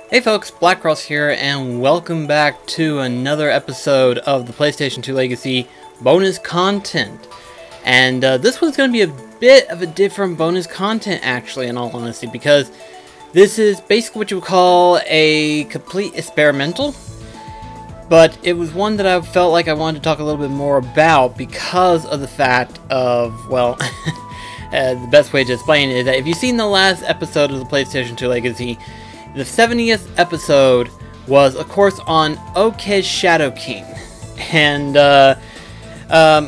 Hey folks, BlackCross here, and welcome back to another episode of the PlayStation 2 Legacy bonus content. And this one's going to be a bit of a different bonus content, actually, in all honesty, because this is basically what you would call a complete experimental. But it was one that I felt like I wanted to talk a little bit more about because of the fact of, well, the best way to explain it is that if you've seen the last episode of the PlayStation 2 Legacy, the 70th episode was, of course, on Okage Shadow King. And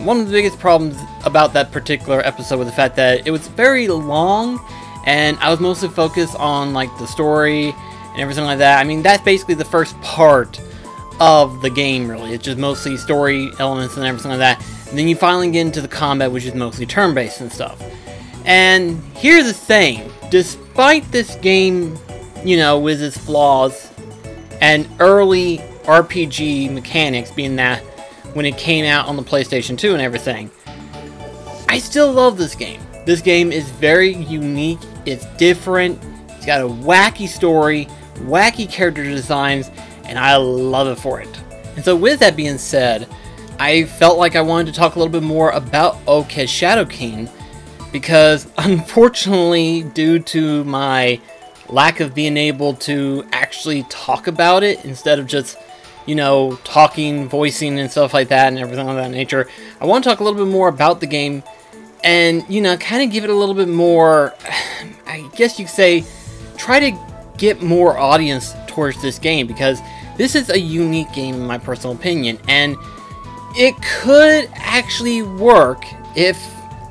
one of the biggest problems about that particular episode was the fact that it was very long, and I was mostly focused on like the story and everything like that. I mean, that's basically the first part of the game, really. It's just mostly story elements and everything like that. And then you finally get into the combat, which is mostly turn-based and stuff. And here's the thing. Despite this game, you know, with its flaws and early RPG mechanics, being that when it came out on the PlayStation 2 and everything, I still love this game. This game is very unique, it's different, it's got a wacky story, wacky character designs, and I love it for it. And so with that being said, I felt like I wanted to talk a little bit more about Okage Shadow King, because unfortunately, due to my lack of being able to actually talk about it instead of just, you know, talking, voicing and stuff like that and everything of that nature, I want to talk a little bit more about the game and, you know, kind of give it a little bit more, I guess you could say, try to get more audience towards this game, because this is a unique game in my personal opinion, and it could actually work if,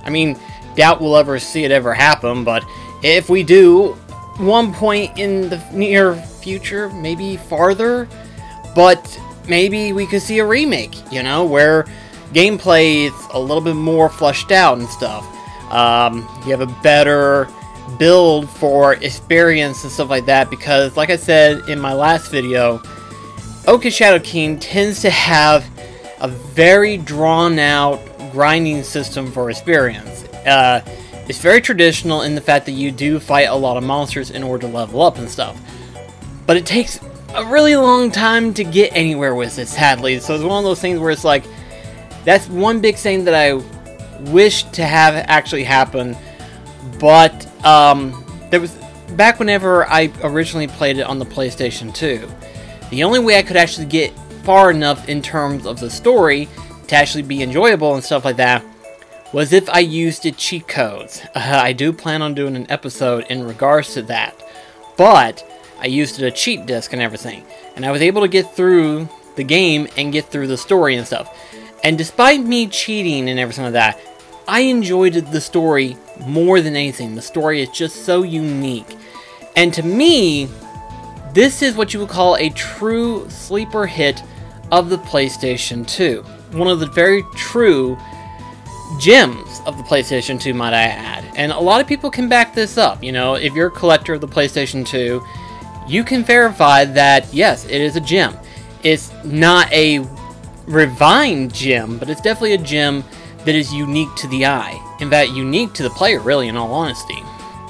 I mean, doubt we'll ever see it ever happen, but if we do, one point in the near future, maybe farther, but maybe we could see a remake, you know, where gameplay is a little bit more fleshed out and stuff. You have a better build for experience and stuff like that, because like I said in my last video, Okage Shadow King tends to have a very drawn out grinding system for experience. It's very traditional in the fact that you do fight a lot of monsters in order to level up and stuff. But it takes a really long time to get anywhere with it, sadly. So it's one of those things where it's like, that's one big thing that I wish to have actually happen. But there was, back whenever I originally played it on the PlayStation 2, the only way I could actually get far enough in terms of the story to actually be enjoyable and stuff like that was if I used the cheat codes. I do plan on doing an episode in regards to that, but I used a cheat disc and everything, and I was able to get through the game and get through the story and stuff. And despite me cheating and everything like that, I enjoyed the story more than anything. The story is just so unique, and to me, this is what you would call a true sleeper hit of the PlayStation 2. One of the very true gems of the PlayStation 2, might I add. And a lot of people can back this up. You know, if you're a collector of the PlayStation 2, you can verify that, yes, it is a gem. It's not a refined gem, but it's definitely a gem that is unique to the eye. In fact, unique to the player, really, in all honesty.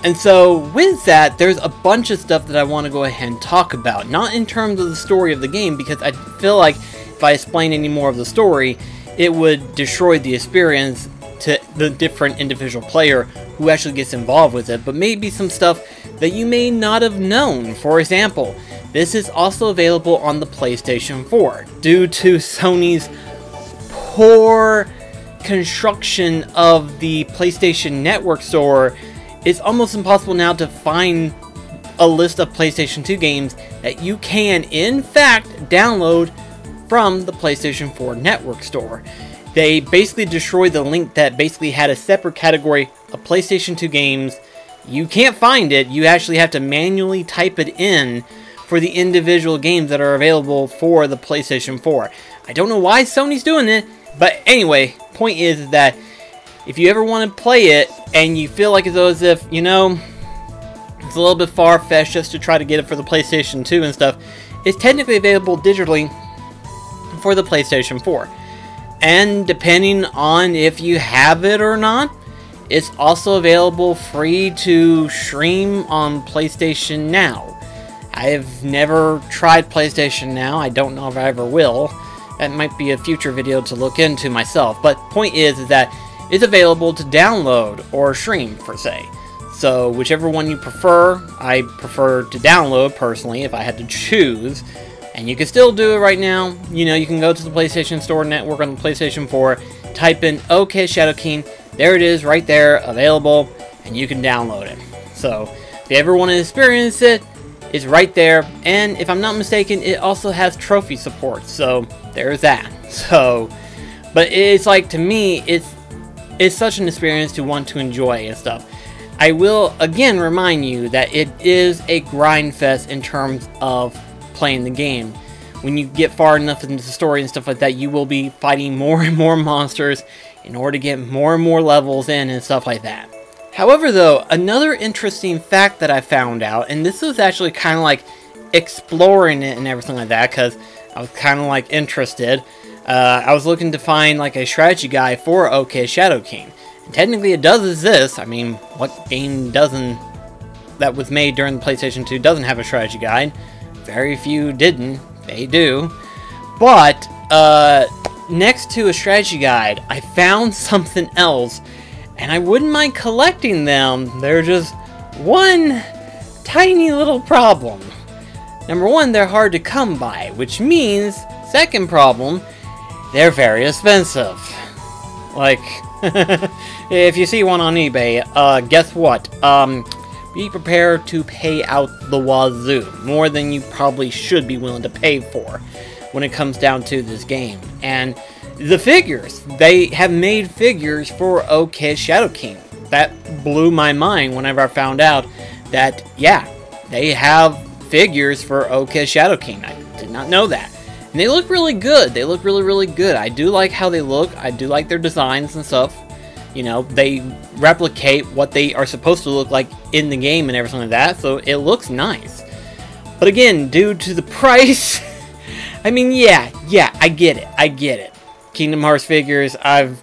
And so, with that, there's a bunch of stuff that I want to go ahead and talk about. Not in terms of the story of the game, because I feel like if I explain any more of the story, it would destroy the experience to the different individual player who actually gets involved with it, but maybe some stuff that you may not have known. For example, this is also available on the PlayStation 4. Due to Sony's poor construction of the PlayStation Network store, it's almost impossible now to find a list of PlayStation 2 games that you can, in fact, download from the PlayStation 4 Network store. They basically destroyed the link that basically had a separate category of PlayStation 2 games. You can't find it. You actually have to manually type it in for the individual games that are available for the PlayStation 4. I don't know why Sony's doing it, but anyway, point is that if you ever want to play it and you feel like it's as if, you know, it's a little bit far-fetched just to try to get it for the PlayStation 2 and stuff, it's technically available digitally for the PlayStation 4. And depending on if you have it or not, it's also available free to stream on PlayStation Now. I've never tried PlayStation Now. I don't know if I ever will. That might be a future video to look into myself. But point is that it's available to download or stream, per se. So whichever one you prefer, I prefer to download personally if I had to choose. And you can still do it right now. You know, you can go to the PlayStation Store network on the PlayStation 4, type in OK Shadow King. There it is right there, available, and you can download it. So if you ever want to experience it, it's right there. And if I'm not mistaken, it also has trophy support. So there's that. So, but it's like, to me, it's such an experience to want to enjoy and stuff. I will again remind you that it is a grind fest in terms of playing the game. When you get far enough into the story and stuff like that, you will be fighting more and more monsters in order to get more and more levels in and stuff like that. However, though, another interesting fact that I found out, and this was actually kind of like exploring it and everything like that, because I was kind of like interested. I was looking to find like a strategy guide for OK Shadow King. And technically it does exist. I mean, what game doesn't, that was made during the PlayStation 2 doesn't have a strategy guide? Very few didn't. They do. But, next to a strategy guide, I found something else, and I wouldn't mind collecting them. They're just one tiny little problem. Number one, they're hard to come by, which means, second problem, they're very expensive. Like, if you see one on eBay, guess what? Be prepared to pay out the wazoo. More than you probably should be willing to pay for when it comes down to this game. And the figures, they have made figures for OK Shadow King. That blew my mind whenever I found out that, yeah, they have figures for OK Shadow King. I did not know that. And they look really good. They look really, really good. I do like how they look. I do like their designs and stuff. You know, they replicate what they are supposed to look like in the game and everything like that, so it looks nice. But again, due to the price, I mean, yeah, I get it. Kingdom Hearts figures, I've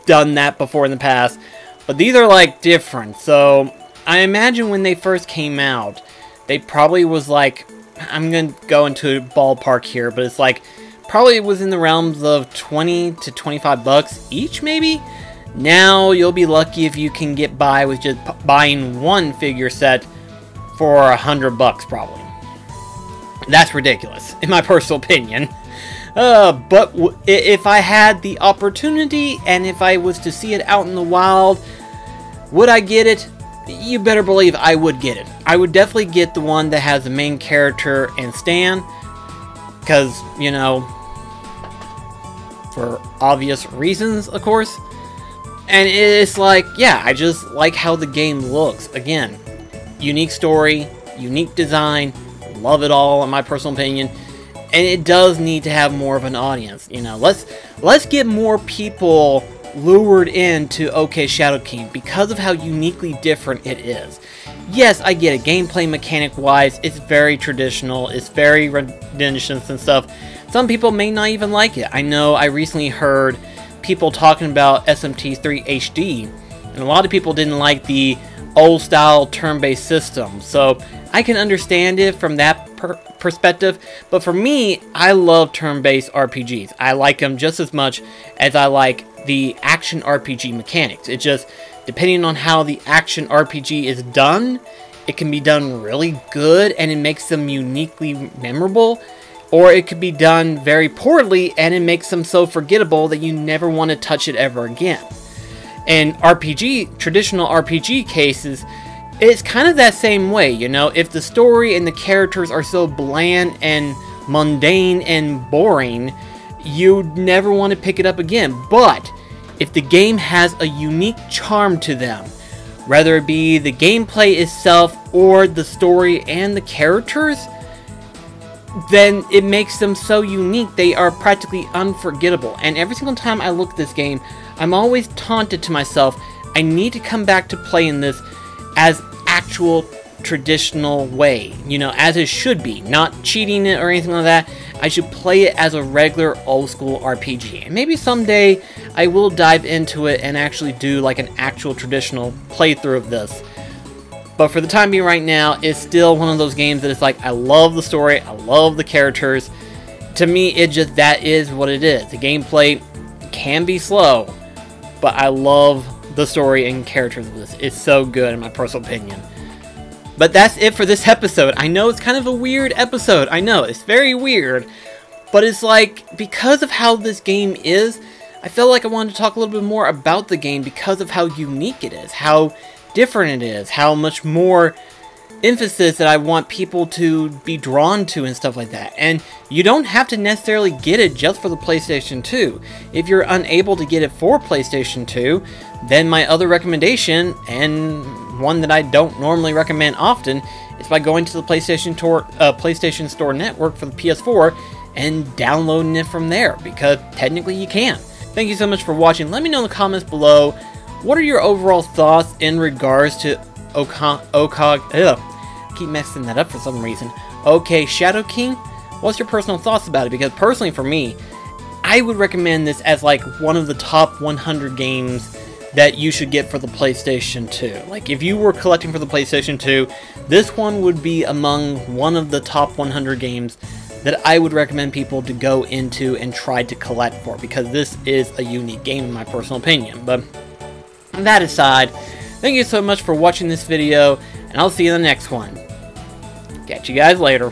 done that before in the past, but these are like different. So I imagine when they first came out, they probably was like, I'm gonna go into a ballpark here, but it's like, probably was in the realms of 20 to 25 bucks each, maybe? Now you'll be lucky if you can get by with just buying one figure set for 100 bucks, probably. That's ridiculous, in my personal opinion. But if I had the opportunity, and if I was to see it out in the wild, would I get it? You better believe I would get it. I would definitely get the one that has the main character and Stan, because, you know, for obvious reasons, of course. And it's like, yeah, I just like how the game looks. Again, unique story, unique design, love it all in my personal opinion. And it does need to have more of an audience. You know, let's get more people lured into OK Shadow King because of how uniquely different it is. Yes, I get it. Gameplay mechanic wise, it's very traditional. It's very redundant and stuff. Some people may not even like it. I know I recently heard people talking about SMT3 HD, and a lot of people didn't like the old style turn-based system. So I can understand it from that perspective, but for me, I love turn-based RPGs. I like them just as much as I like the action RPG mechanics. It just, depending on how the action RPG is done, it can be done really good and it makes them uniquely memorable, or it could be done very poorly and it makes them so forgettable that you never want to touch it ever again. In traditional RPG cases, it's kind of that same way, you know. If the story and the characters are so bland and mundane and boring, you'd never want to pick it up again. But if the game has a unique charm to them, whether it be the gameplay itself or the story and the characters, then it makes them so unique they are practically unforgettable. And every single time I look at this game, I'm always taunted to myself, I need to come back to playing this as actual traditional way, you know, as it should be, not cheating it or anything like that. I should play it as a regular old school RPG, and maybe someday I will dive into it and actually do like an actual traditional playthrough of this. But for the time being right now, it's still one of those games that it's like, I love the story, I love the characters. To me, that is what it is. The gameplay can be slow, but I love the story and characters of this. It's so good in my personal opinion. But that's it for this episode. I know it's kind of a weird episode. I know, it's very weird. But it's like, because of how this game is, I felt like I wanted to talk a little bit more about the game because of how unique it is, how different it is, how much more emphasis that I want people to be drawn to and stuff like that. And you don't have to necessarily get it just for the PlayStation 2. If you're unable to get it for PlayStation 2, then my other recommendation, and one that I don't normally recommend often, is by going to the PlayStation Store network for the PS4 and downloading it from there, because technically you can. Thank you so much for watching. Let me know in the comments below, what are your overall thoughts in regards to Okage? Keep messing that up for some reason. Okay, Shadow King? What's your personal thoughts about it? Because personally for me, I would recommend this as like one of the top 100 games that you should get for the PlayStation 2. Like, if you were collecting for the PlayStation 2, this one would be among one of the top 100 games that I would recommend people to go into and try to collect for, because this is a unique game in my personal opinion. But that aside, thank you so much for watching this video, and I'll see you in the next one. Catch you guys later.